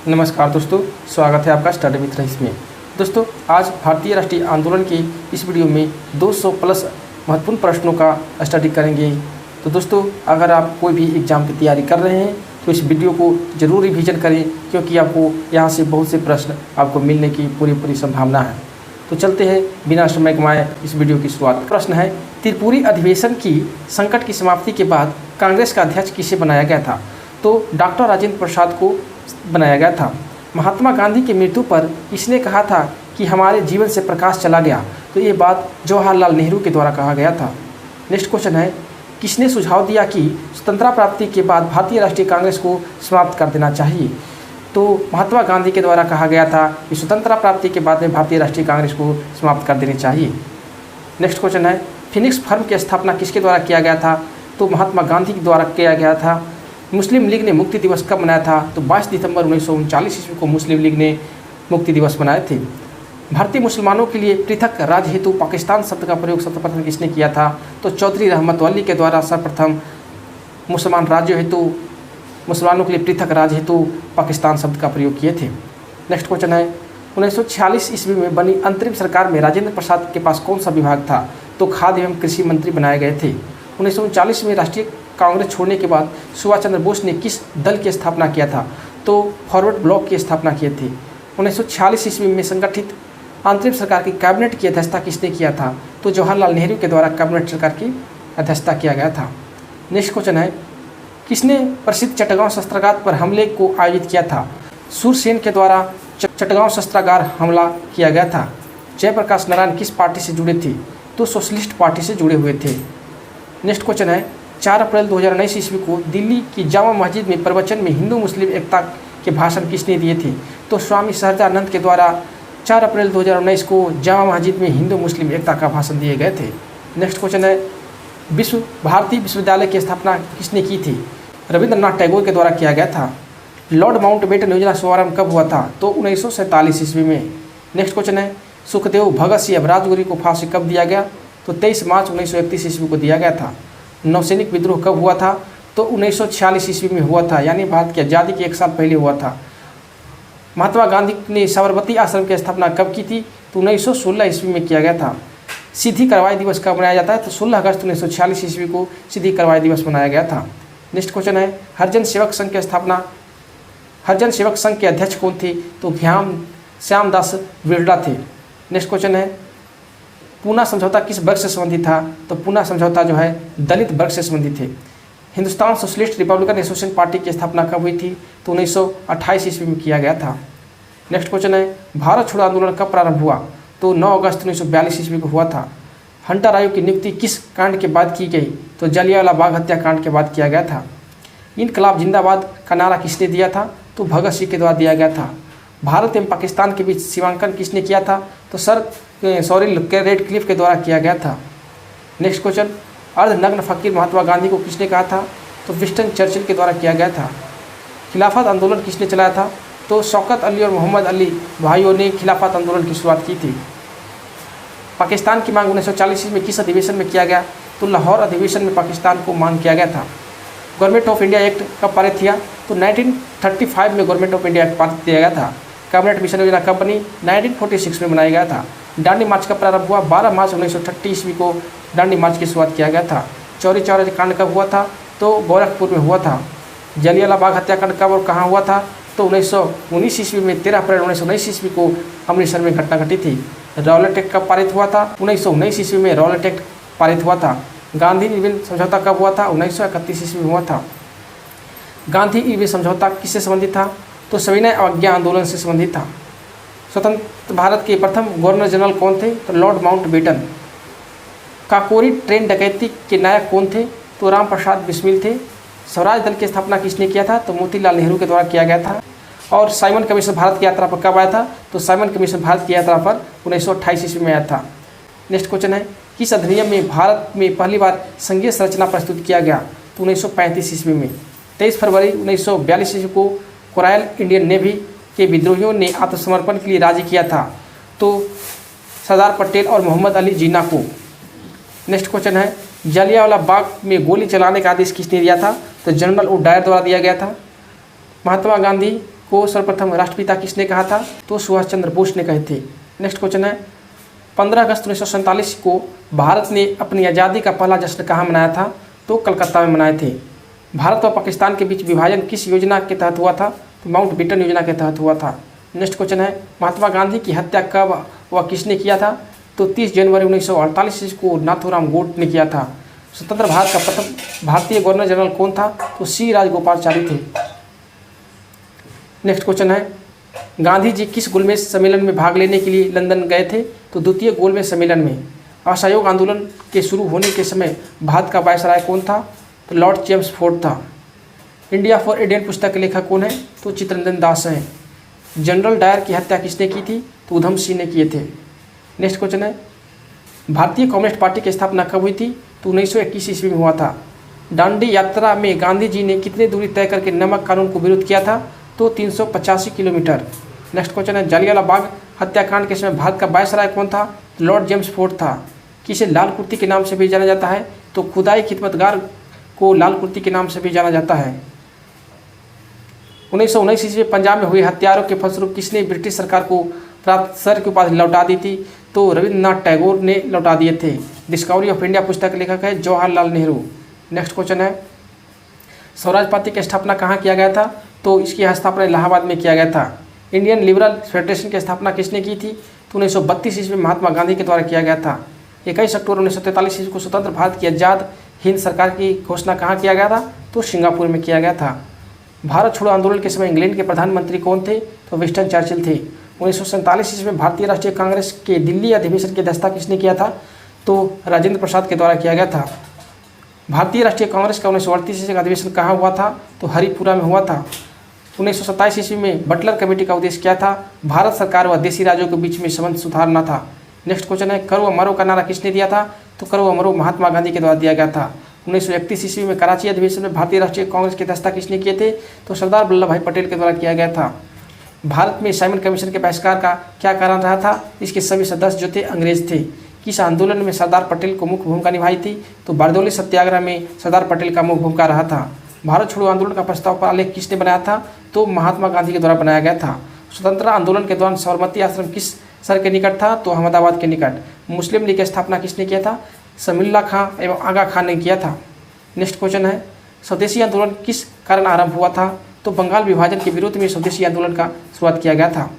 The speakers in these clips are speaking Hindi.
नमस्कार दोस्तों, स्वागत है आपका स्टडी विथ रईस में। दोस्तों, आज भारतीय राष्ट्रीय आंदोलन की इस वीडियो में 200 प्लस महत्वपूर्ण प्रश्नों का स्टडी करेंगे। तो दोस्तों, अगर आप कोई भी एग्ज़ाम की तैयारी कर रहे हैं तो इस वीडियो को ज़रूर रिवीजन करें, क्योंकि आपको यहाँ से बहुत से प्रश्न आपको मिलने की पूरी संभावना है। तो चलते हैं बिना समय गंवाए इस वीडियो की शुरुआत। प्रश्न है, त्रिपुरी अधिवेशन की संकट की समाप्ति के बाद कांग्रेस का अध्यक्ष किसे बनाया गया था? तो डॉक्टर राजेंद्र प्रसाद को बनाया गया था। महात्मा गांधी की मृत्यु पर इसने कहा था कि हमारे जीवन से प्रकाश चला गया। तो ये बात जवाहरलाल नेहरू के द्वारा कहा गया था। नेक्स्ट क्वेश्चन है, किसने सुझाव दिया कि स्वतंत्रता प्राप्ति के बाद भारतीय राष्ट्रीय कांग्रेस को समाप्त कर देना चाहिए? तो महात्मा गांधी के द्वारा कहा गया था कि स्वतंत्रता प्राप्ति के बाद में भारतीय राष्ट्रीय कांग्रेस को समाप्त कर देनी चाहिए। नेक्स्ट क्वेश्चन है, फिनिक्स फर्म की स्थापना किसके द्वारा किया गया था? तो महात्मा गांधी के द्वारा किया गया था। मुस्लिम लीग ने मुक्ति दिवस कब मनाया था? तो 22 दिसंबर 1939 ईस्वी को मुस्लिम लीग ने मुक्ति दिवस मनाए थे। भारतीय मुसलमानों के लिए पृथक राज्य हेतु पाकिस्तान शब्द का प्रयोग सर्वप्रथम किसने किया था? तो चौधरी रहमत वली के द्वारा सर्वप्रथम मुसलमान राज्यों हेतु मुसलमानों के लिए पृथक राज्य हेतु पाकिस्तान शब्द का प्रयोग किए थे। नेक्स्ट क्वेश्चन है, 1946 ईस्वी में बनी अंतरिम सरकार में राजेंद्र प्रसाद के पास कौन सा विभाग था? तो खाद्य एवं कृषि मंत्री बनाए गए थे। 1939 में राष्ट्रीय कांग्रेस छोड़ने के बाद सुभाष चंद्र बोस ने किस दल की स्थापना किया था? तो फॉरवर्ड ब्लॉक की स्थापना किए थे। 1946 ईस्वी में संगठित अंतरिम सरकार की कैबिनेट की अध्यक्षता किसने किया था? तो जवाहरलाल नेहरू के द्वारा कैबिनेट सरकार की अध्यक्षता किया गया था। नेक्स्ट क्वेश्चन है, किसने प्रसिद्ध चटगांव शस्त्रागार पर हमले को आयोजित किया था? सूरसेन के द्वारा चटगांव शस्त्रागार हमला किया गया था। जयप्रकाश नारायण किस पार्टी से जुड़े थे? तो सोशलिस्ट पार्टी से जुड़े हुए थे। नेक्स्ट क्वेश्चन है, 4 अप्रैल 2019 ईस्वी को दिल्ली की जामा मस्जिद में प्रवचन में हिंदू मुस्लिम एकता के भाषण किसने दिए थे? तो स्वामी सहजानंद के द्वारा 4 अप्रैल 2019 को जामा मस्जिद में हिंदू मुस्लिम एकता का भाषण दिए गए थे। नेक्स्ट क्वेश्चन है, भारतीय विश्वविद्यालय की स्थापना किसने की थी? रविंद्रनाथ टैगोर के द्वारा किया गया था। लॉर्ड माउंटबेटन योजना शुभारंभ कब हुआ था? तो 1947 ईस्वी में। नेक्स्ट क्वेश्चन है, सुखदेव भगत सिंह राजगुरु को फांसी कब दिया गया? तो 23 मार्च 1931 ईस्वी को दिया गया था। नौसैनिक विद्रोह कब हुआ था? तो 1946 ईस्वी में हुआ था, यानी भारत की आज़ादी के 1 साल पहले हुआ था। महात्मा गांधी ने साबरमती आश्रम की स्थापना कब की थी? तो 1916 ईस्वी में किया गया था। सीधी कार्रवाई दिवस कब मनाया जाता है? तो 16 अगस्त 1946 ईस्वी को सीधी कार्रवाई दिवस मनाया गया था। नेक्स्ट क्वेश्चन है, हरिजन सेवक संघ की स्थापना हरिजन सेवक संघ के अध्यक्ष कौन थे? तो श्यामदास बिरला थे। नेक्स्ट क्वेश्चन है, पूना समझौता किस वर्ग से संबंधित था? तो पूना समझौता जो है दलित वर्ग से संबंधित थे। Hindustan socialist Republican association party की स्थापना कब हुई थी? तो 1928 ईस्वी में किया गया था। नेक्स्ट क्वेश्चन है, भारत छोड़ो आंदोलन कब प्रारंभ हुआ? तो 9 अगस्त 1942 ईस्वी को हुआ था। हंटर आयोग की नियुक्ति किस कांड के बाद की गई? तो जलियांवाला बाग हत्याकांड के बाद किया गया था। इनकलाब जिंदाबाद का नारा किसने दिया था? तो भगत सिंह के द्वारा दिया गया था। भारत एवं पाकिस्तान के बीच सीमांकन किसने किया था? तो सर सॉरिल रेडक्लिफ के द्वारा किया गया था। नेक्स्ट क्वेश्चन, अर्धनग्न फकीर महात्मा गांधी को किसने कहा था? तो विंस्टन चर्चिल के द्वारा किया गया था। खिलाफत आंदोलन किसने चलाया था? तो शौकत अली और मोहम्मद अली भाइयों ने खिलाफत आंदोलन की शुरुआत की थी। पाकिस्तान की मांग 1940 में किस अधिवेशन में किया गया? तो लाहौर अधिवेशन में पाकिस्तान को मांग किया गया था। गवर्नमेंट ऑफ इंडिया एक्ट कब पारित किया? तो 1935 में गवर्नमेंट ऑफ इंडिया एक्ट पारित किया गया था। कैबिनेट मिशन योजना कब बनी? 1946 में बनाया गया था। दांडी मार्च का प्रारंभ हुआ 12 मार्च 1930 ईस्वी को दांडी मार्च की शुरुआत किया गया था। चौरी चौरा कांड कब हुआ था? तो गोरखपुर में हुआ था। जलियांवाला बाग हत्याकांड कब और कहाँ हुआ था? तो 1919 ईस्वी में 13 अप्रैल 1919 ईस्वी को अमृतसर में घटना घटी थी। रॉलेट एक्ट कब पारित हुआ था? 1919 ईस्वी में रॉलेट एक्ट पारित हुआ था। गांधी इरविन समझौता कब हुआ था? 1931 ईस्वी में हुआ था। गांधी इरविन समझौता किससे संबंधित था? तो सविनय अवज्ञा आंदोलन से संबंधित था। स्वतंत्र भारत के प्रथम गवर्नर जनरल कौन थे? तो लॉर्ड माउंटबेटन। काकोरी ट्रेन डकैती के नायक कौन थे? तो राम प्रसाद बिस्मिल थे। स्वराज दल की स्थापना किसने किया था? तो मोतीलाल नेहरू के द्वारा किया गया था। और साइमन कमीशन भारत की यात्रा पर कब आया था? तो साइमन कमीशन भारत की यात्रा पर 1928 ईस्वी में आया था। नेक्स्ट क्वेश्चन है, किस अधिनियम में भारत में पहली बार संघीय संरचना प्रस्तुत किया गया? तो 1935 ईस्वी में। 23 फरवरी 1942 ईस्वी को कोरायल इंडियन नेवी के विद्रोहियों ने आत्मसमर्पण के लिए राजी किया था, तो सरदार पटेल और मोहम्मद अली जिन्ना को। नेक्स्ट क्वेश्चन है, जलियांवाला बाग में गोली चलाने का आदेश किसने दिया था? तो जनरल डायर द्वारा दिया गया था। महात्मा गांधी को सर्वप्रथम राष्ट्रपिता किसने कहा था? तो सुभाष चंद्र बोस ने कहे थे। नेक्स्ट क्वेश्चन है 15 अगस्त 1947 को भारत ने अपनी आज़ादी का पहला जश्न कहाँ मनाया था? तो कलकत्ता में मनाए थे। भारत और पाकिस्तान के बीच विभाजन किस योजना के तहत हुआ था? तो माउंटबेटन योजना के तहत हुआ था। नेक्स्ट क्वेश्चन है महात्मा गांधी की हत्या कब व किसने किया था? तो 30 जनवरी 1948 को नाथूराम गोड ने किया था। स्वतंत्र भारत का प्रथम भारतीय गवर्नर जनरल कौन था? तो सी राजगोपालचारी थे। नेक्स्ट क्वेश्चन है गांधी जी किस गोलमेज सम्मेलन में भाग लेने के लिए लंदन गए थे? तो द्वितीय गोलमेज सम्मेलन में। असहयोग आंदोलन के शुरू होने के समय भारत का वायसराय कौन था? तो लॉर्ड चेम्सफोर्ड था। इंडिया फॉर इंडियन पुस्तक के लेखक कौन है? तो चित्तरंजन दास हैं। जनरल डायर की हत्या किसने की थी? तो उधम सिंह ने किए थे। नेक्स्ट क्वेश्चन है भारतीय कम्युनिस्ट पार्टी की स्थापना कब हुई थी? तो 1921 ईस्वी में हुआ था। दांडी यात्रा में गांधी जी ने कितनी दूरी तय करके नमक कानून को विरोध किया था? तो 385 किलोमीटर। नेक्स्ट क्वेश्चन है जलियांवाला बाग हत्याकांड के समय भारत का वायसराय कौन था? तो लॉर्ड चेम्सफोर्ड था। किसे लाल कुर्ती के नाम से भी जाना जाता है? तो खुदाई खिदमतगार को लाल कुर्ती के नाम से भी जाना जाता है। 1919 ईस्वी में पंजाब में हुए हत्यारों के फलस्वरूप किसने ब्रिटिश सरकार को प्राप्त सर की उपाधि लौटा दी थी? तो रविंद्रनाथ टैगोर ने लौटा दिए थे। डिस्कवरी ऑफ इंडिया पुस्तक के लेखक है जवाहरलाल नेहरू। नेक्स्ट क्वेश्चन है स्वराज पार्टी की स्थापना कहाँ किया गया था? तो इसकी स्थापना इलाहाबाद में किया गया था। इंडियन लिबरल फेडरेशन की स्थापना किसने की थी? तो 1932 ईस्वी में महात्मा गांधी के द्वारा किया गया था। 21 अक्टूबर 1943 ईस्वी को स्वतंत्र भारत की आज़ाद हिंद सरकार की घोषणा कहाँ किया गया था? तो सिंगापुर में किया गया था। भारत छोड़ो आंदोलन के समय इंग्लैंड के प्रधानमंत्री कौन थे? तो विंस्टन चर्चिल थे। 1947 ईस्वी में भारतीय राष्ट्रीय कांग्रेस के दिल्ली अधिवेशन की अध्यक्षता किसने किया था? तो राजेंद्र प्रसाद के द्वारा किया गया था। भारतीय राष्ट्रीय कांग्रेस का 1938 ईस्वी का अधिवेशन कहाँ हुआ था? तो हरिपुरा में हुआ था। 1927 ईस्वी में बटलर कमेटी का उद्देश्य क्या था? भारत सरकार व देशी राज्यों के बीच में संबंध सुधारना था। नेक्स्ट क्वेश्चन है करो अमरो का नारा किसने दिया था? तो करो अमरो महात्मा गांधी के द्वारा दिया गया था। 1931 ईस्वी में कराची अधिवेशन में भारतीय राष्ट्रीय कांग्रेस की अध्यक्षता किसने किए थे? तो सरदार वल्लभ भाई पटेल के द्वारा किया गया था। भारत में साइमन कमीशन के बहिष्कार का क्या कारण रहा था? इसके सभी सदस्य जो थे अंग्रेज थे। किस आंदोलन में सरदार पटेल को मुख्य भूमिका निभाई थी? तो बारदौली सत्याग्रह में सरदार पटेल का मुख्य भूमिका रहा था। भारत छोड़ो आंदोलन का प्रस्ताव पर आलेख किसने बनाया था? तो महात्मा गांधी के द्वारा बनाया गया था। स्वतंत्रता आंदोलन के दौरान साबरमती आश्रम किस शहर के निकट था? तो अहमदाबाद के निकट। मुस्लिम लीग की स्थापना किसने किया था? समीउल्लाह खां एवं आगा खान ने किया था। नेक्स्ट क्वेश्चन है स्वदेशी आंदोलन किस कारण आरंभ हुआ था? तो बंगाल विभाजन के विरोध में स्वदेशी आंदोलन का शुरुआत किया गया था।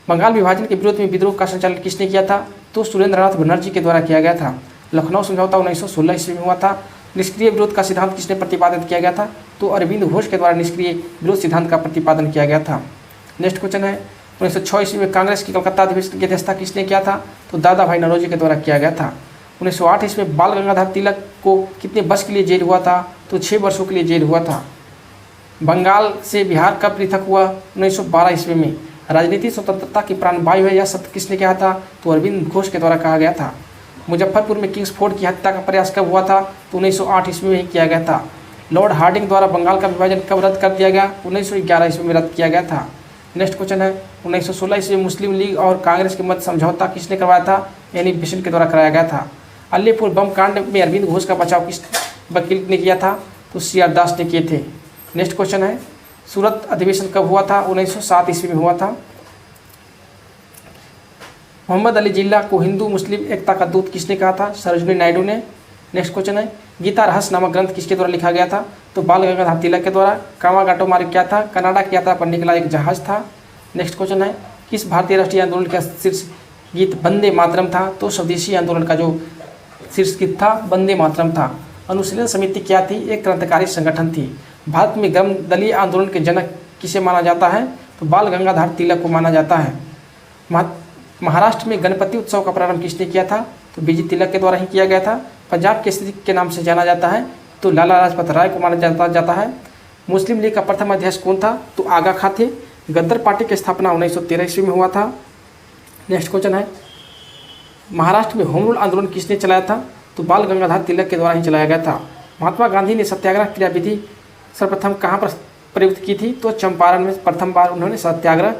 बंगाल विभाजन के विरोध में विद्रोह का संचालन किसने किया था? तो सुरेंद्रनाथ बनर्जी के द्वारा किया गया था। लखनऊ समझौता 1916 ईस्वी में हुआ था। निष्क्रिय विरोध का सिद्धांत किसने प्रतिपादित किया गया था? तो अरविंद घोष के द्वारा निष्क्रिय विरोध सिद्धांत का प्रतिपादन किया गया था। नेक्स्ट क्वेश्चन है 1906 ईस्वी में कांग्रेस की कलकत्ता अधिवेशन की अध्यक्षता किसने किया था? तो दादा भाई नौरोजी के द्वारा किया गया था। 1908 ईस्वी में बाल गंगाधर तिलक को कितने वर्ष के लिए जेल हुआ था? तो 6 वर्षों के लिए जेल हुआ था। बंगाल से बिहार कब पृथक हुआ? 1912 ईस्वी में। राजनीति स्वतंत्रता की प्राणवायु है यह शब्द किसने कहा था? तो अरविंद घोष के द्वारा कहा गया था। मुजफ्फरपुर में किंग्सफोर्ड की हत्या का प्रयास कब हुआ था? तो 1908 ईस्वी में ही किया गया था। लॉर्ड हार्डिंग द्वारा बंगाल का विभाजन कब रद्द कर दिया गया? 1911 ईस्वी में रद्द किया गया था। नेक्स्ट क्वेश्चन है 1916 ईस्वी में मुस्लिम लीग और कांग्रेस के मध्य समझौता किसने करवाया था? यानी बेसेंट के द्वारा कराया गया था। अलीपुर बम कांड में अरविंद घोष का बचाव किस वकील ने किया था? तो CR दास ने किए थे। नेक्स्ट क्वेश्चन है सूरत अधिवेशन कब हुआ था? 1907 ईस्वी में हुआ था। मोहम्मद अली जिन्ना को हिंदू मुस्लिम एकता का दूत किसने कहा था? सरोजिनी नायडू ने। नेक्स्ट क्वेश्चन है गीता रहस्य नामक ग्रंथ किसके द्वारा लिखा गया था? तो बाल गंगाधर तिलक के द्वारा। कामागाटो मार्ग क्या था? कनाडा की यात्रा पर निकला एक जहाज था। नेक्स्ट क्वेश्चन है किस भारतीय राष्ट्रीय आंदोलन का शीर्ष गीत वंदे मातरम था? तो स्वदेशी आंदोलन का जो शीर्ष गीत था वंदे मातरम था। अनुशीलन समिति क्या थी? एक क्रांतिकारी संगठन थी। भारत में ग्राम दलीय आंदोलन के जनक किसे माना जाता है? तो बाल गंगाधर तिलक को माना जाता है। महाराष्ट्र में गणपति उत्सव का प्रारंभ किसने किया था? तो बीजी तिलक के द्वारा ही किया गया था। पंजाब केसरी के नाम से जाना जाता है तो लाला लाजपत राय को माना जाता है। मुस्लिम लीग का प्रथम अध्यक्ष कौन था? तो आगा खां थे। गद्दर पार्टी की स्थापना 1913 ईस्वी में हुआ था। नेक्स्ट क्वेश्चन है महाराष्ट्र में होम रूल आंदोलन किसने चलाया था? तो बाल गंगाधर तिलक के द्वारा ही चलाया गया था। महात्मा गांधी ने सत्याग्रह क्रियाविधि सर्वप्रथम कहाँ पर प्रयुक्त की थी? तो चंपारण में प्रथम बार उन्होंने सत्याग्रह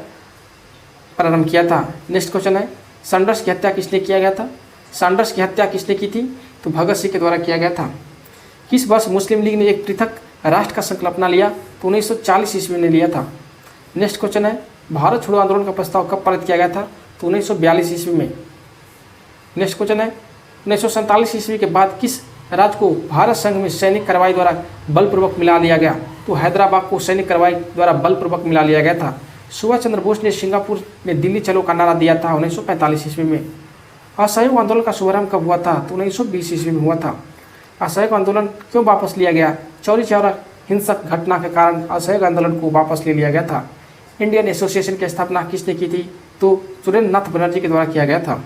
प्रारंभ किया था। नेक्स्ट क्वेश्चन है सैंडर्स की हत्या किसने किया गया था? सैंडर्स की हत्या किसने की थी? तो भगत सिंह के द्वारा किया गया था। किस वर्ष मुस्लिम लीग ने एक पृथक राष्ट्र का संकल्पना लिया? तो तो 1940 ईस्वी में लिया था। नेक्स्ट क्वेश्चन है, भारत छोड़ो आंदोलन का प्रस्ताव कब पारित किया गया था? तो 1942 ईस्वी में। नेक्स्ट क्वेश्चन है, 1947 ईस्वी के बाद किस राज्य को भारत संघ में सैनिक कार्रवाई द्वारा बलपूर्वक मिला लिया गया? तो हैदराबाद को सैनिक कार्रवाई द्वारा बलपूर्वक मिला लिया गया था। सुभाष चंद्र बोस ने सिंगापुर में दिल्ली चलो का नारा दिया था 1945 ईस्वी में। असहयोग आंदोलन का शुभारंभ कब हुआ था? तो 1920 ईस्वी में हुआ था। असहयोग आंदोलन क्यों वापस लिया गया? चौरी चौरा हिंसक घटना के कारण असहयोग आंदोलन को वापस ले लिया गया था। इंडियन एसोसिएशन की स्थापना किसने की थी? तो सुरेंद्र नाथ बनर्जी के द्वारा किया गया था।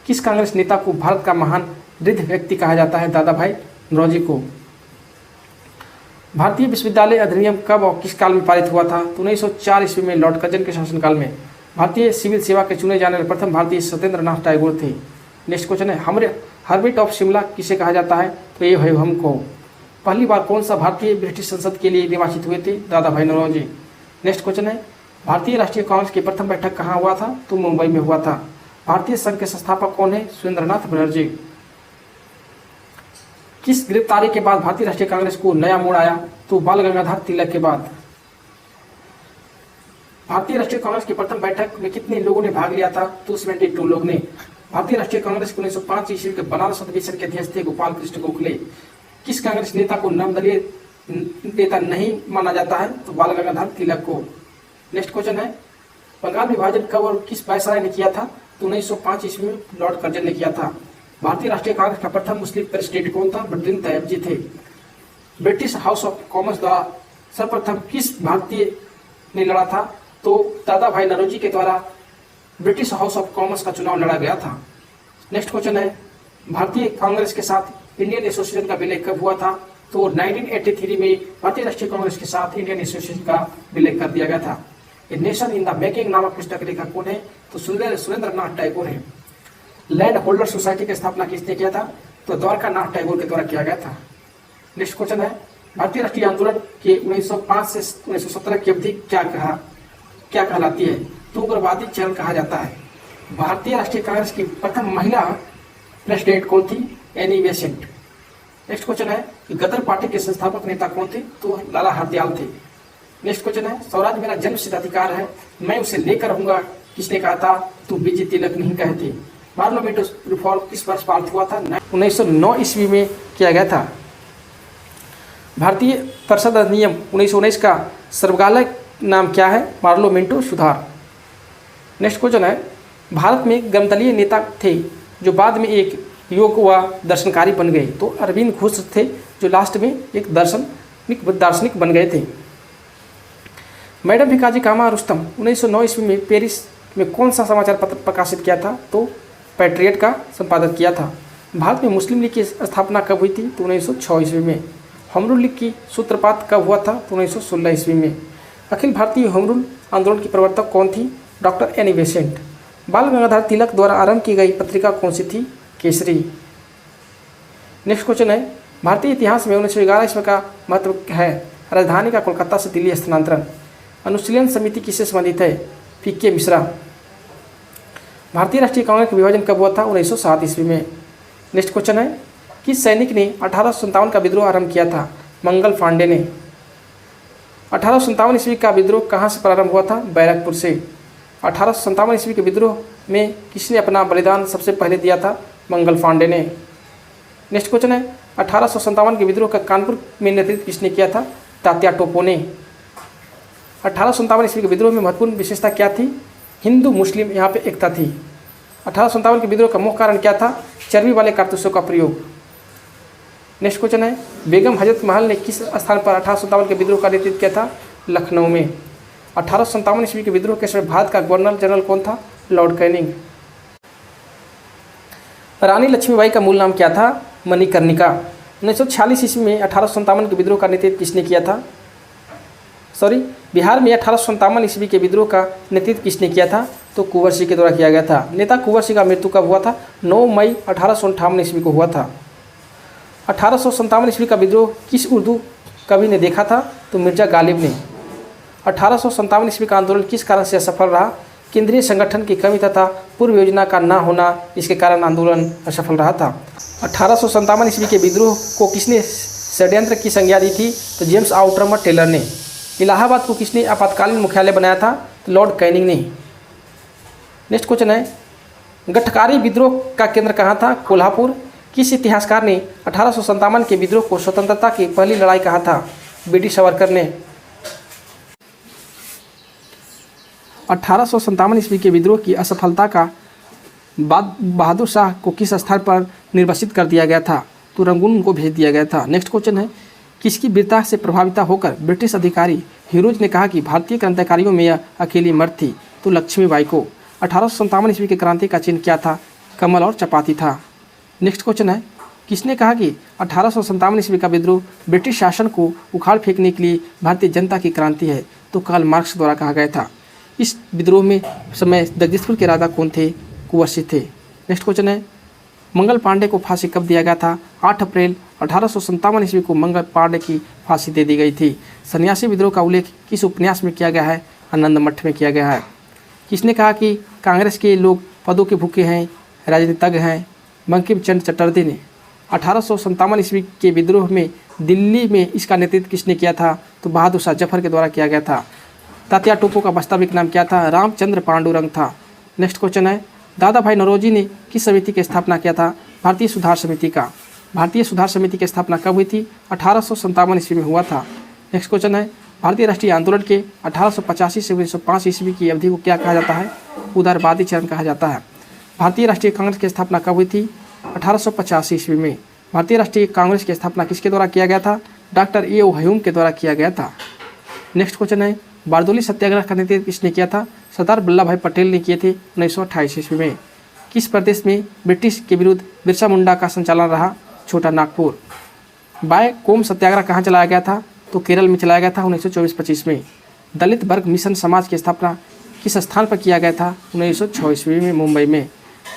किस कांग्रेस नेता को भारत का महान वृद्ध व्यक्ति कहा जाता है? दादा भाई नौरोजी को। भारतीय विश्वविद्यालय अधिनियम कब और किस काल में पारित हुआ था? तो 1904 ईस्वी में लॉर्ड कर्जन के शासनकाल में। भारतीय सिविल सेवा के चुने जाने वाले प्रथम भारतीय सत्येंद्र नाथ टैगोर थे। नेक्स्ट क्वेश्चन है, हर्मिट ऑफ शिमला किसे कहा जाता है? तो ये वैभव को। पहली बार कौन सा भारतीय ब्रिटिश संसद के लिए निर्वाचित हुए थे? दादा भाई नौरोजी। नेक्स्ट क्वेश्चन है, भारतीय राष्ट्रीय कांग्रेस की प्रथम बैठक कहाँ हुआ था? तो मुंबई में हुआ था। भारतीय संघ के संस्थापक कौन है? सुरेंद्र नाथ बनर्जी। किस गिरफ्तारी के बाद भारतीय राष्ट्रीय कांग्रेस को नया मोड़ आया? तो बाल गंगाधर तिलक के बाद। भारतीय राष्ट्रीय कांग्रेस की प्रथम बैठक में कितने लोगों ने भाग लिया था? तो 72 लोग ने। भारतीय राष्ट्रीय कांग्रेस के 1905 ईस्वी के बनारस अधिवेशन के अध्यक्ष थे गोपाल कृष्ण गोखले। किस कांग्रेस नेता को निर्दलीय नेता नहीं माना जाता है? तो बाल गंगाधर तिलक को। नेक्स्ट क्वेश्चन है, बंगाल विभाजन कब और किस वायसराय ने किया था? तो 1905 ईस्वी में लॉर्ड कर्जन ने किया था। भारतीय राष्ट्रीय कांग्रेस का प्रथम मुस्लिम प्रेसिडेंट कौन था? बद्रुद्दीन तैयब जी थे। ब्रिटिश हाउस ऑफ कॉमन्स द्वारा सर्वप्रथम किस भारतीय ने लड़ा था? तो दादा भाई नौरोजी के द्वारा ब्रिटिश हाउस ऑफ कॉमन्स का चुनाव लड़ा गया था। नेक्स्ट क्वेश्चन है, भारतीय कांग्रेस के साथ इंडियन एसोसिएशन का विलय कब हुआ था? तो 1983 में भारतीय राष्ट्रीय कांग्रेस के साथ इंडियन एसोसिएशन का विलय कर दिया गया था। A nation in the making नामक पुस्तक लेखक कौन है? तो सुरेंद्र नाथ टैगोर है। लैंड होल्डर सोसाइटी की स्थापना किसने किया था? तो द्वारका नाथ टैगोर के द्वारा किया गया था। नेक्स्ट क्वेश्चन है, भारतीय राष्ट्रीय आंदोलन के 1905 से 1917 की अवधि क्या कहलाती है? तो उग्रवादी चरण कहा जाता है। भारतीय राष्ट्रीय कांग्रेस की प्रथम महिला प्रेसिडेंट कौन थी? Annie Besant. नेक्स्ट क्वेश्चन है कि गदर पार्टी के संस्थापक नेता कौन थे? तो लाला हरदयाल थे। नेक्स्ट क्वेश्चन है, स्वराज मेरा जन्मसिद्ध अधिकार है, मैं उसे लेकर रहूंगा, किसने कहा था? तो बीजी तिलक नहीं कहे थे। पार्लियामेंट रिफॉर्म किस वर्ष पारित हुआ था? 1909 ईस्वी में किया गया था। भारतीय परिषद अधिनियम 1919 का सर्वकालिक नाम क्या है? पार्लियामेंटो सुधार। नेक्स्ट क्वेश्चन है, भारत में गमदलीय नेता थे जो बाद में एक योग व दर्शनकारी बन गए। तो अरविंद घोष थे जो लास्ट में एक दार्शनिक बन गए थे। मैडम भिकाजी कामा रुस्तम 1909 ईस्वी में पेरिस में कौन सा समाचार पत्र प्रकाशित किया था? तो पैट्रियट का संपादन किया था। भारत में मुस्लिम लीग की स्थापना कब हुई थी? तो 1906 ईस्वी में। होम रूल लीग की सूत्रपात कब हुआ था? तो 1916 ईस्वी में। अखिल भारतीय होम रूल आंदोलन की प्रवर्तक कौन थी? Doctor Annie Besant. बाल गंगाधर तिलक द्वारा आरंभ की गई पत्रिका कौन सी थी? केसरी। नेक्स्ट क्वेश्चन है, भारतीय इतिहास में 1911 ईस्वी का महत्व है। राजधानी का कोलकाता से दिल्ली स्थानांतरण। अनुशीलन समिति किससे संबंधित है? पीके मिश्रा। भारतीय राष्ट्रीय कांग्रेस का विभाजन कब हुआ था? 1907 ईस्वी में। नेक्स्ट क्वेश्चन है, किस सैनिक ने 1857 का विद्रोह आरंभ किया था? मंगल पांडे ने। 1857 ईस्वी का विद्रोह कहाँ से प्रारंभ हुआ था? बैरकपुर से। 1857 ईस्वी के विद्रोह में किसने अपना बलिदान सबसे पहले दिया था? मंगल पांडे ने। नेक्स्ट क्वेश्चन है, 1857 के विद्रोह का कानपुर में नेतृत्व किसने किया था? तात्या टोपो ने। 1857 ईस्वी के विद्रोह में महत्वपूर्ण विशेषता क्या थी? हिंदू मुस्लिम यहाँ पे एकता थी। 1857 के विद्रोह का मुख्य कारण क्या था? चर्बी वाले कारतूसों का प्रयोग। नेक्स्ट क्वेश्चन है, बेगम हजरत महल ने किस स्थान पर 1857 के विद्रोह का नेतृत्व किया था? लखनऊ में। 1857 ईस्वी के विद्रोह के समय भारत का गवर्नर जनरल कौन था? Lord Canning. रानी लक्ष्मीबाई का मूल नाम क्या था? मणिकर्णिका। 1946 ईस्वी में 1857 के विद्रोह का नेतृत्व किसने किया था? बिहार में 1857 ईस्वी के विद्रोह का नेतृत्व किसने किया था? तो कुंवर सिंह के द्वारा किया गया था। नेता कुंवर सिंह का मृत्यु कब हुआ था? 9 मई 1858 ईस्वी को हुआ था। 1857 ईस्वी का विद्रोह किस उर्दू कवि ने देखा था? तो मिर्जा गालिब ने। 1857 ईस्वी का आंदोलन किस कारण से असफल रहा? केंद्रीय संगठन की कमी तथा पूर्व योजना का न होना, इसके कारण आंदोलन असफल रहा था। 1857 ईस्वी के विद्रोह को किसने षड्यंत्र की संज्ञा दी थी? तो जेम्स आउटरमर टेलर ने। इलाहाबाद को किसने आपातकालीन मुख्यालय बनाया था? तो लॉर्ड कैनिंग ने। नेक्स्ट क्वेश्चन है, गठकारी विद्रोह का केंद्र कहाँ था? कोल्हापुर। किस इतिहासकार ने 1857 के विद्रोह को स्वतंत्रता की पहली लड़ाई कहा था? बी डी सावरकर ने। 1857 ईस्वी के विद्रोह की असफलता का बाद बहादुर शाह को किस स्थान पर निर्वासित कर दिया गया था? तो रंगून को भेज दिया गया था। नेक्स्ट क्वेश्चन है, किसकी वीरता से प्रभावित होकर ब्रिटिश अधिकारी हीरोज ने कहा कि भारतीय क्रांतिकारियों में यह अकेली मर्द थी? तो लक्ष्मीबाई को। 1857 ईस्वी की क्रांति का चिन्ह क्या था? कमल और चपाती था। नेक्स्ट क्वेश्चन है, किसने कहा कि 1857 ईस्वी का विद्रोह ब्रिटिश शासन को उखाड़ फेंकने के लिए भारतीय जनता की क्रांति है? तो कार्ल मार्क्स द्वारा कहा गया था। इस विद्रोह में समय जगदीशपुर के राजा कौन थे? कुंवर सिंह थे। नेक्स्ट क्वेश्चन है, मंगल पांडे को फांसी कब दिया गया था? 8 अप्रैल 1857 ईस्वी को मंगल पांडे की फांसी दे दी गई थी। सन्यासी विद्रोह का उल्लेख किस उपन्यास में किया गया है? आनंद मठ में किया गया है। किसने कहा कि कांग्रेस के लोग पदों के भूखे हैं, राजनीतिज्ञ हैं? बंकिम चंद्र चटर्जी ने। 1857 ईस्वी के विद्रोह में दिल्ली में इसका नेतृत्व किसने किया था? तो बहादुर शाह जफर के द्वारा किया गया था। तात्या टोपे का वास्तविक नाम क्या था? रामचंद्र पांडुरंग था। नेक्स्ट क्वेश्चन है, दादा भाई नौरोजी ने किस समिति की स्थापना किया था? भारतीय सुधार समिति का। भारतीय सुधार समिति की स्थापना कब हुई थी? 1857 ईस्वी में हुआ था। नेक्स्ट क्वेश्चन है, भारतीय राष्ट्रीय आंदोलन के 1885 से 1905 ईस्वी की अवधि को क्या कहा जाता है? उदारवादी चरण कहा जाता है। भारतीय राष्ट्रीय कांग्रेस की स्थापना कब हुई थी? 1885 ईस्वी में। भारतीय राष्ट्रीय कांग्रेस की स्थापना किसके द्वारा किया गया था? डॉक्टर ए ओ ह्यूम के द्वारा किया गया था। नेक्स्ट क्वेश्चन है, बारदोली सत्याग्रह का नेतृत्व किसने किया था? सरदार वल्लभ भाई पटेल ने किए थे 1928 ईस्वी में। किस प्रदेश में ब्रिटिश के विरुद्ध बिरसा मुंडा का संचालन रहा? छोटा नागपुर। बाय कोम सत्याग्रह कहाँ चलाया गया था? तो केरल में चलाया गया था 1924-25 में। दलित वर्ग मिशन समाज की स्थापना किस स्थान पर किया गया था? 1906 ईस्वी में मुंबई में।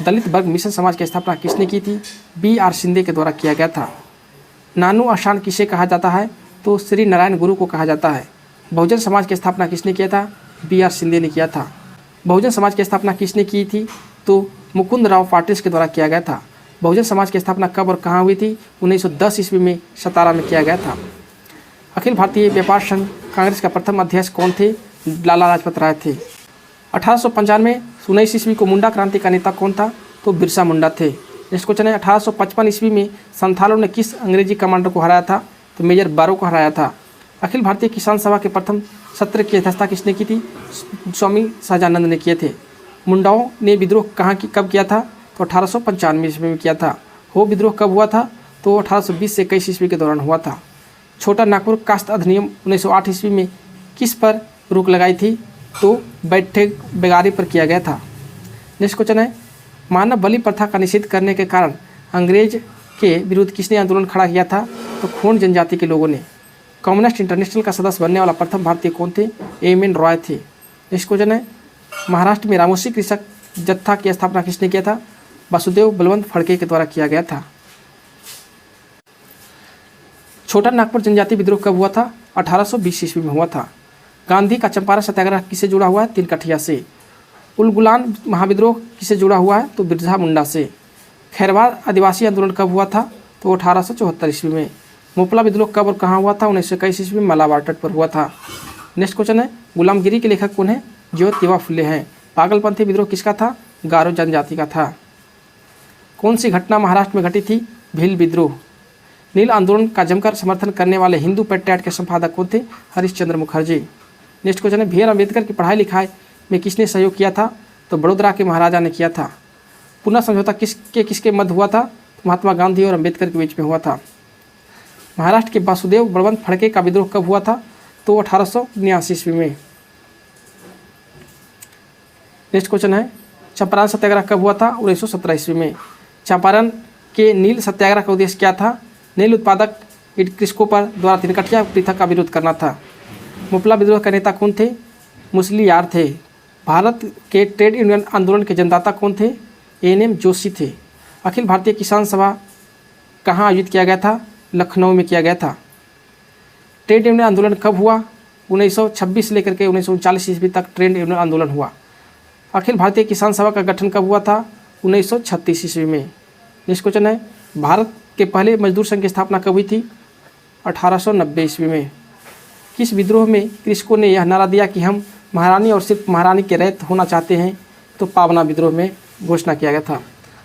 दलित वर्ग मिशन समाज की स्थापना किसने की थी? बी आर शिंदे के द्वारा किया गया था। नानू आशान किसे कहा जाता है? तो श्री नारायण गुरु को कहा जाता है। बहुजन समाज की स्थापना किसने किया था? बी आर शिंदे ने किया था। बहुजन समाज की स्थापना किसने की थी? तो मुकुंद राव पाटिल के द्वारा किया गया था। बहुजन समाज की स्थापना कब और कहाँ हुई थी? 1910 ईस्वी में सतारा में किया गया था। अखिल भारतीय व्यापार संघ कांग्रेस का प्रथम अध्यक्ष कौन थे? लाला लाजपत राय थे। 1895 19 ईस्वी को मुंडा क्रांति का नेता कौन था? तो बिरसा मुंडा थे। नेक्स्ट क्वेश्चन है, 1855 ईस्वी में संथालों ने किस अंग्रेजी कमांडर को हराया था? तो मेजर बारो को हराया था। अखिल भारतीय किसान सभा के प्रथम सत्र की अध्यक्षता किसने की थी? स्वामी सहजानंद ने किए थे। मुंडाओं ने विद्रोह कब किया था? तो 1895 ईस्वी में किया था। हो विद्रोह कब हुआ था? तो 1820 से 21 ईस्वी के दौरान हुआ था। छोटा नागपुर कास्ट अधिनियम 1908 ईस्वी में किस पर रोक लगाई थी? तो बैठे बेगारी पर किया गया था। नेक्स्ट क्वेश्चन है, मानव बलि प्रथा का निषेध करने के कारण अंग्रेज के विरुद्ध किसने आंदोलन खड़ा किया था? तो खोंड जनजाति के लोगों ने। कम्युनिस्ट इंटरनेशनल का सदस्य बनने वाला प्रथम भारतीय कौन थे? एम एन रॉय थे। नेक्स्ट क्वेश्चन है, महाराष्ट्र में रामोशी कृषक जत्था की स्थापना किसने किया था? वासुदेव बलवंत फड़के के द्वारा किया गया था। छोटा नागपुर जनजाति विद्रोह कब हुआ था? 1820 ईस्वी में हुआ था। गांधी का चंपारण सत्याग्रह किससे जुड़ा हुआ है? तिनकठिया से। उलगुलान महाविद्रोह किससे जुड़ा हुआ है? तो बिरसा मुंडा से। खैरवार आदिवासी आंदोलन कब हुआ था? तो 1874 ईस्वी में। मोपला विद्रोह कब और कहाँ हुआ था? 1921 ईस्वी में मलाबार तट पर हुआ था। नेक्स्ट क्वेश्चन है, गुलामगिरी के लेखक कौन है? ज्योतिबा फुले हैं। पागलपंथी विद्रोह किसका था? गारो जनजाति का था। कौन सी घटना महाराष्ट्र में घटी थी? भील विद्रोह। नील आंदोलन का जमकर समर्थन करने वाले हिंदू पेट्रियाट के संपादक कौन थे? हरिश्चंद्र मुखर्जी। नेक्स्ट क्वेश्चन है, भीम अम्बेडकर की पढ़ाई लिखाई में किसने सहयोग किया था? तो बड़ौदा के महाराजा ने किया था। पुनः समझौता किसके मध्य हुआ था? तो महात्मा गांधी और अम्बेडकर के बीच में हुआ था। महाराष्ट्र के वासुदेव बलवंत फड़के का विद्रोह कब हुआ था? तो 1889 ईस्वी में। नेक्स्ट क्वेश्चन है, चंपारण सत्याग्रह कब हुआ था? 1917 ईस्वी में। चंपारण के नील सत्याग्रह का उद्देश्य क्या था? नील उत्पादक कृषकों पर द्वारा तिनकठिया प्रथा का विरोध करना था। मोपला विद्रोह का नेता कौन थे? मुसलियार थे। भारत के ट्रेड यूनियन आंदोलन के जनदाता कौन थे? एन.एम. जोशी थे। अखिल भारतीय किसान सभा कहाँ आयोजित किया गया था? लखनऊ में किया गया था। ट्रेड यूनियन आंदोलन कब हुआ? 1926 से लेकर के 1939 ईस्वी तक ट्रेड यूनियन आंदोलन हुआ। अखिल भारतीय किसान सभा का गठन कब हुआ था? 1936 ईस्वी में। नेक्स्ट क्वेश्चन है, भारत के पहले मजदूर संघ की स्थापना कब हुई थी? 1890 ईस्वी में। किस विद्रोह में कृषकों ने यह नारा दिया कि हम महारानी और सिर्फ महारानी के रैयत होना चाहते हैं? तो पावना विद्रोह में घोषणा किया गया था।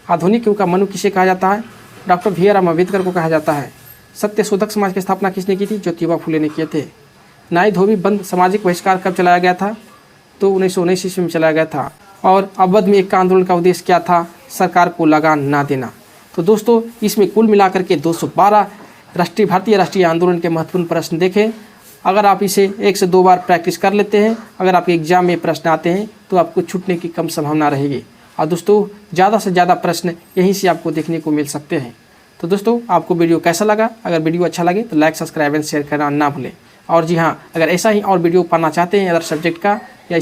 आधुनिक युग का मनु किसे कहा जाता है? डॉक्टर भीमराव अम्बेडकर को कहा जाता है। सत्यशोधक समाज की स्थापना किसने की थी? ज्योतिबा फुले ने किए थे। नाई धोबी बंद सामाजिक बहिष्कार कब चलाया गया था? तो 1919 ईस्वी में चलाया गया था। और अवध में एकता आंदोलन का उद्देश्य क्या था? सरकार को लगान ना देना। तो दोस्तों इसमें कुल मिलाकर के 212 भारतीय राष्ट्रीय आंदोलन के महत्वपूर्ण प्रश्न देखें। अगर आप इसे 1 से 2 बार प्रैक्टिस कर लेते हैं, अगर आपके एग्जाम में प्रश्न आते हैं तो आपको छूटने की कम संभावना रहेगी। और दोस्तों ज़्यादा से ज़्यादा प्रश्न यहीं से आपको देखने को मिल सकते हैं। तो दोस्तों आपको वीडियो कैसा लगा? अगर वीडियो अच्छा लगे तो लाइक, सब्सक्राइब एंड शेयर करना ना भूलें। और जी हाँ, अगर ऐसा ही और वीडियो पाना चाहते हैं अदर सब्जेक्ट का या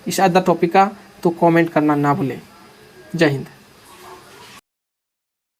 इस अदर टॉपिक का तो कमेंट करना ना भूलें। जय हिंद।